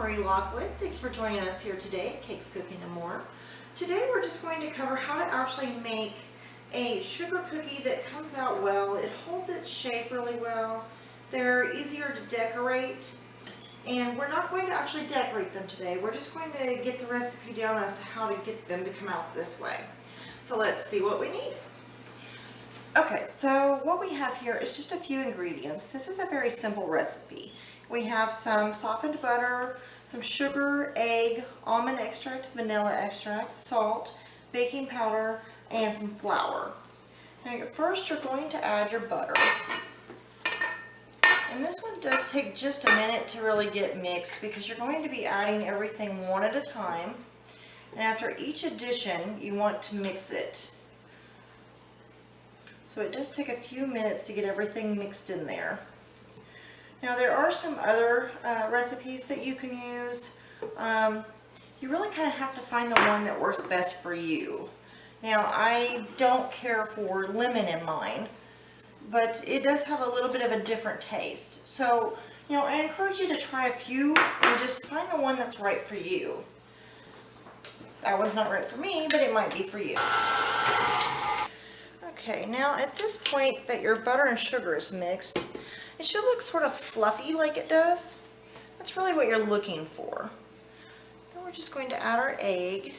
Lockwood. Thanks for joining us here today at Cakes, Cooking and More. Today we're just going to cover how to actually make a sugar cookie that comes out well. It holds its shape really well. They're easier to decorate, and we're not going to actually decorate them today. We're just going to get the recipe down as to how to get them to come out this way. So let's see what we need. Okay, so what we have here is just a few ingredients. This is a very simple recipe. We have some softened butter, some sugar, egg, almond extract, vanilla extract, salt, baking powder, and some flour. Now first you're going to add your butter. And this one does take just a minute to really get mixed because you're going to be adding everything one at a time. And after each addition, you want to mix it. So it does take a few minutes to get everything mixed in there. Now there are some other recipes that you can use. You really kind of have to find the one that works best for you. Now I don't care for lemon in mine, but it does have a little bit of a different taste. So, you know, I encourage you to try a few and just find the one that's right for you. That one's not right for me, but it might be for you. Okay, now at this point that your butter and sugar is mixed, it should look sort of fluffy like it does. That's really what you're looking for. Then we're just going to add our egg.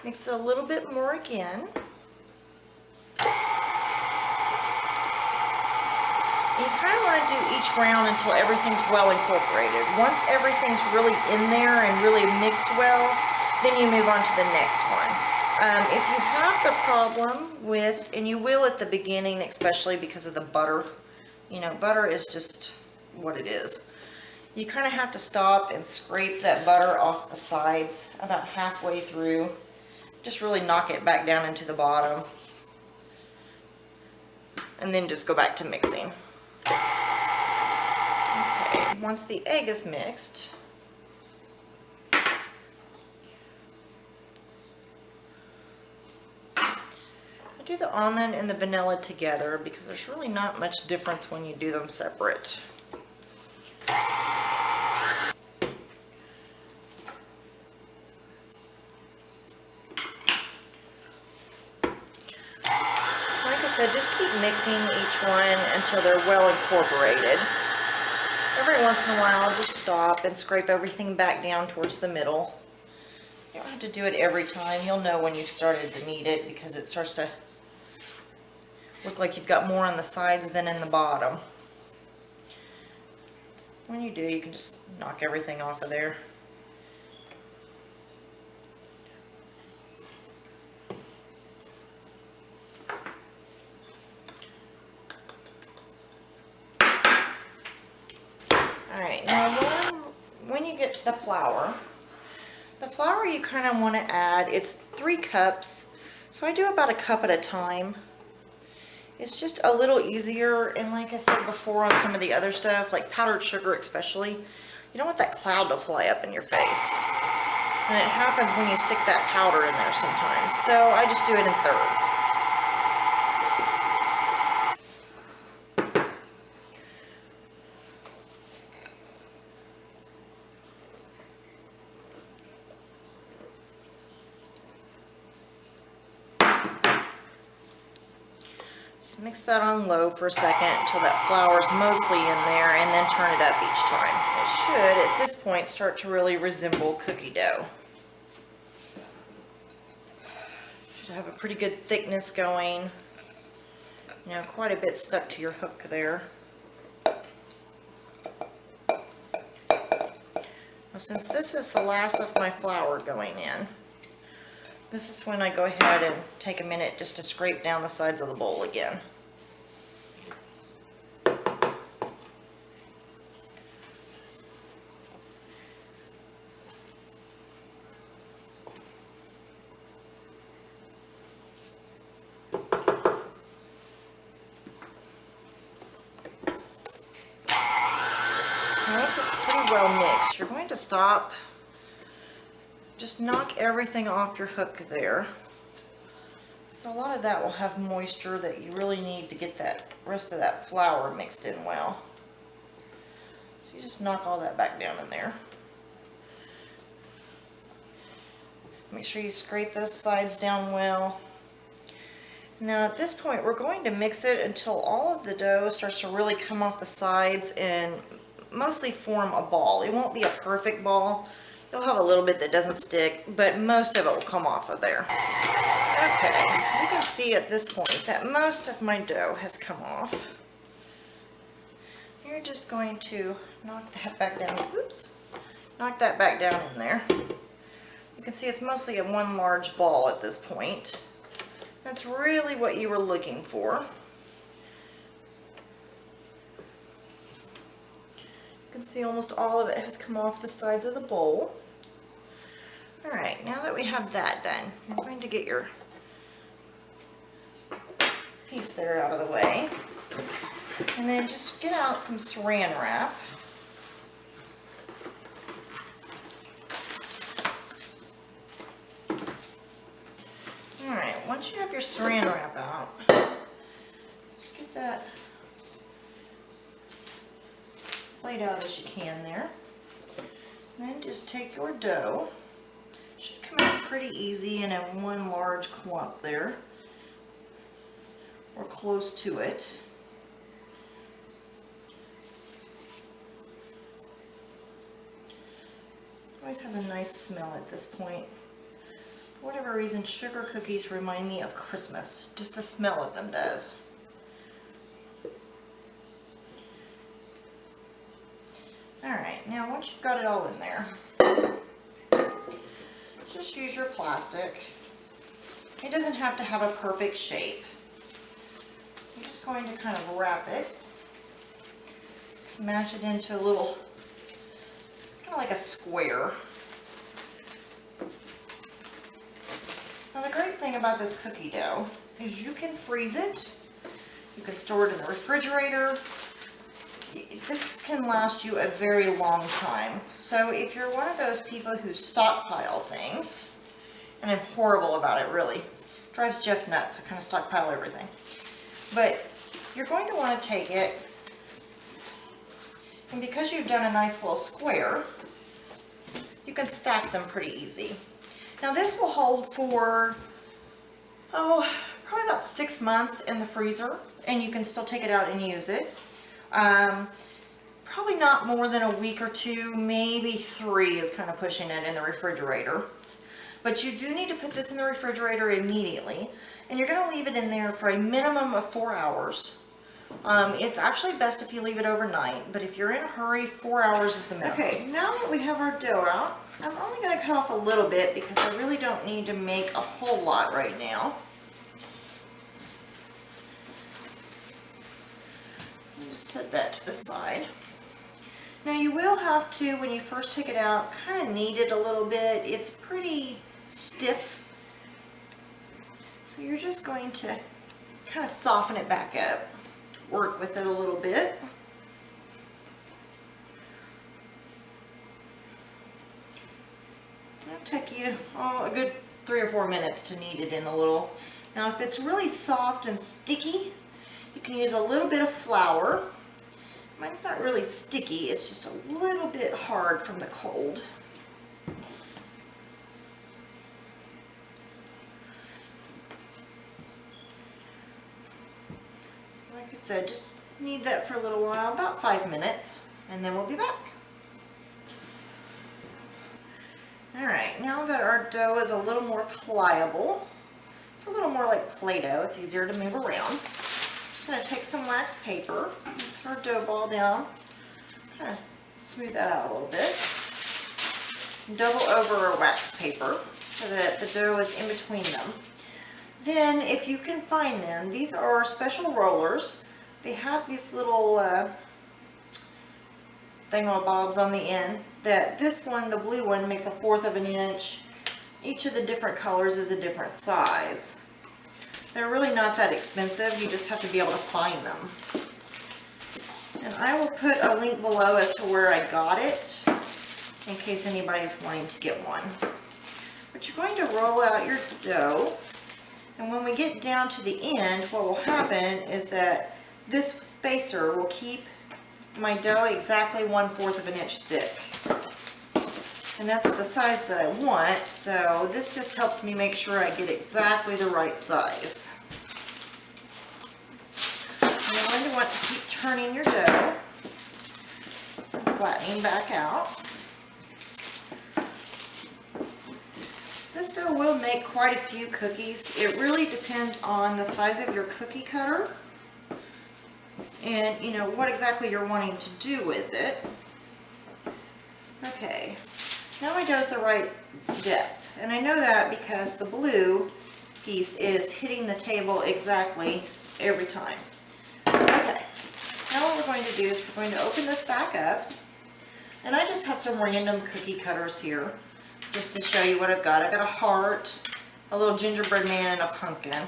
Mix it a little bit more again. And you kind of want to do each round until everything's well incorporated. Once everything's really in there and really mixed well, then you move on to the next one. If you have the problem with, and you will at the beginning, especially because of the butter, you know, butter is just what it is. You kind of have to stop and scrape that butter off the sides about halfway through. Just really knock it back down into the bottom. And then just go back to mixing. Okay, once the egg is mixed, I do the almond and the vanilla together because there's really not much difference when you do them separate. So just keep mixing each one until they're well incorporated. Every once in a while, just stop and scrape everything back down towards the middle. You don't have to do it every time. You'll know when you've started to need it because it starts to look like you've got more on the sides than in the bottom. When you do, you can just knock everything off of there. Alright, now when you get to the flour you kind of want to add, it's 3 cups, so I do about a cup at a time. It's just a little easier, and like I said before on some of the other stuff, like powdered sugar especially, you don't want that cloud to fly up in your face. And it happens when you stick that powder in there sometimes, so I just do it in thirds. Just mix that on low for a second until that flour's mostly in there, and then turn it up each time. It should, at this point, start to really resemble cookie dough. Should have a pretty good thickness going. You know, quite a bit stuck to your hook there. Now, since this is the last of my flour going in, this is when I go ahead and take a minute just to scrape down the sides of the bowl again. Once it's pretty well mixed, you're going to stop. Just knock everything off your hook there. So a lot of that will have moisture that you really need to get that rest of that flour mixed in well. So So you just knock all that back down in there. Make sure you scrape those sides down well. Now at this point we're going to mix it until all of the dough starts to really come off the sides and mostly form a ball. It won't be a perfect ball. You'll have a little bit that doesn't stick, but most of it will come off of there. Okay, you can see at this point that most of my dough has come off. You're just going to knock that back down. Oops. Knock that back down in there. You can see it's mostly a one large ball at this point. That's really what you were looking for. You can see almost all of it has come off the sides of the bowl. Alright, now that we have that done, you're going to get your piece there out of the way. And then just get out some saran wrap. Alright, once you have your saran wrap out, just get that laid out as you can there. And then just take your dough. Should come out pretty easy and in one large clump there, or close to it. Always has a nice smell at this point. For whatever reason, sugar cookies remind me of Christmas. Just the smell of them does. Alright, now once you've got it all in there, just use your plastic. It doesn't have to have a perfect shape. You're just going to kind of wrap it, smash it into a little, kind of like a square. Now the great thing about this cookie dough is you can freeze it, you can store it in the refrigerator. This can last you a very long time. So if you're one of those people who stockpile things, and I'm horrible about it really, it drives Jeff nuts, I kind of stockpile everything. But you're going to want to take it, and because you've done a nice little square, you can stack them pretty easy. Now this will hold for, probably about 6 months in the freezer, and you can still take it out and use it. Probably not more than a week or two, maybe 3 is kind of pushing it in the refrigerator. But you do need to put this in the refrigerator immediately, and you're going to leave it in there for a minimum of 4 hours. It's actually best if you leave it overnight, but if you're in a hurry, 4 hours is the minimum. Okay, now that we have our dough out, I'm only going to cut off a little bit because I really don't need to make a whole lot right now. Just set that to the side. Now you will have to, when you first take it out, kind of knead it a little bit. It's pretty stiff. So you're just going to kind of soften it back up. Work with it a little bit. It'll take you a good 3 or 4 minutes to knead it in a little. Now if it's really soft and sticky, you can use a little bit of flour. Mine's not really sticky, it's just a little bit hard from the cold. Like I said, just knead that for a little while, about 5 minutes, and then we'll be back. Alright, now that our dough is a little more pliable, it's a little more like Play-Doh, it's easier to move around. Just going to take some wax paper, throw our dough ball down, kind of smooth that out a little bit. Double over our wax paper so that the dough is in between them. Then, if you can find them, these are special rollers. They have these little thingamabobs on the end. That this one, the blue one, makes 1/4 of an inch. Each of the different colors is a different size. They're really not that expensive, you just have to be able to find them. And I will put a link below as to where I got it, in case anybody's wanting to get one. But you're going to roll out your dough, and when we get down to the end, what will happen is that this spacer will keep my dough exactly 1/4 of an inch thick. And that's the size that I want, so this just helps me make sure I get exactly the right size. You're going to want to keep turning your dough, flattening back out. This dough will make quite a few cookies. It really depends on the size of your cookie cutter and what exactly you're wanting to do with it. Okay, now my dough's the right depth, and I know that because the blue piece is hitting the table exactly every time. Okay, now what we're going to do is we're going to open this back up, and I just have some random cookie cutters here just to show you what I've got. I've got a heart, a little gingerbread man, and a pumpkin.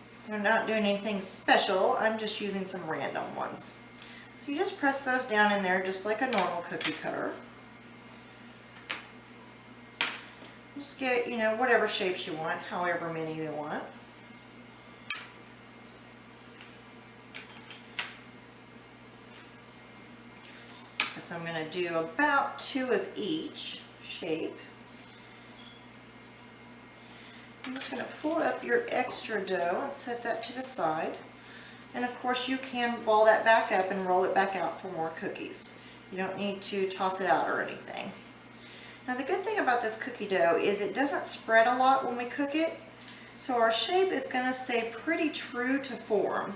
So I'm not doing anything special, I'm just using some random ones. So you just press those down in there just like a normal cookie cutter. Just get, whatever shapes you want, however many you want. So I'm going to do about 2 of each shape. I'm just going to pull up your extra dough and set that to the side. And of course you can ball that back up and roll it back out for more cookies. You don't need to toss it out or anything. Now the good thing about this cookie dough is it doesn't spread a lot when we cook it, so our shape is going to stay pretty true to form.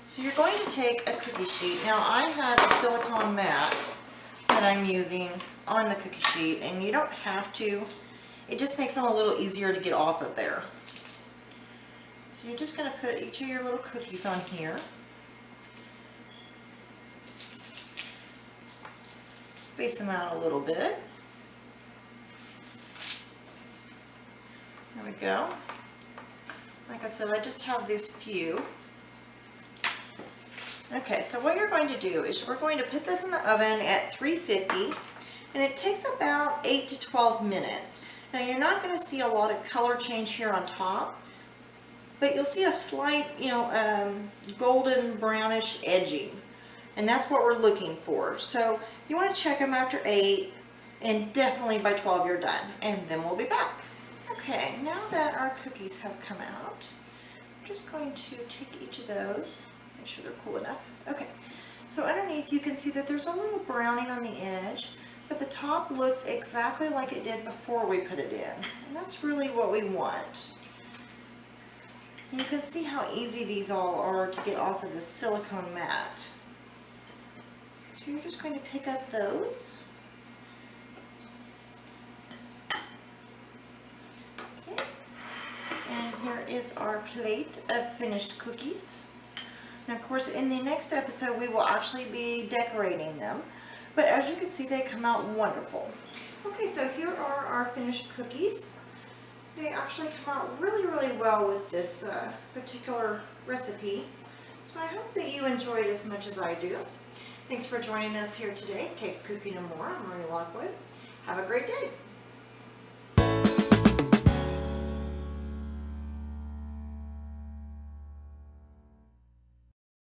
So you're going to take a cookie sheet. Now I have a silicone mat that I'm using on the cookie sheet, and you don't have to. It just makes them a little easier to get off of there. So you're just going to put each of your little cookies on here. Space them out a little bit. There we go. Like I said, I just have these few. Okay, so what you're going to do is we're going to put this in the oven at 350, and it takes about 8 to 12 minutes. Now you're not going to see a lot of color change here on top, but you'll see a slight, golden brownish edging, and that's what we're looking for. So you want to check them after 8, and definitely by 12 you're done, and then we'll be back. Okay, now that our cookies have come out, I'm just going to take each of those, make sure they're cool enough. Okay, so underneath you can see that there's a little browning on the edge, but the top looks exactly like it did before we put it in, and that's really what we want. You can see how easy these all are to get off of the silicone mat. So you're just going to pick up those. Okay. And here is our plate of finished cookies. Now of course in the next episode we will actually be decorating them. But as you can see, they come out wonderful. Okay, so here are our finished cookies. They actually come out really, really well with this particular recipe. So I hope that you enjoyed as much as I do. Thanks for joining us here today, Cakes, Cooking, and More. I'm Marie Lockwood. Have a great day.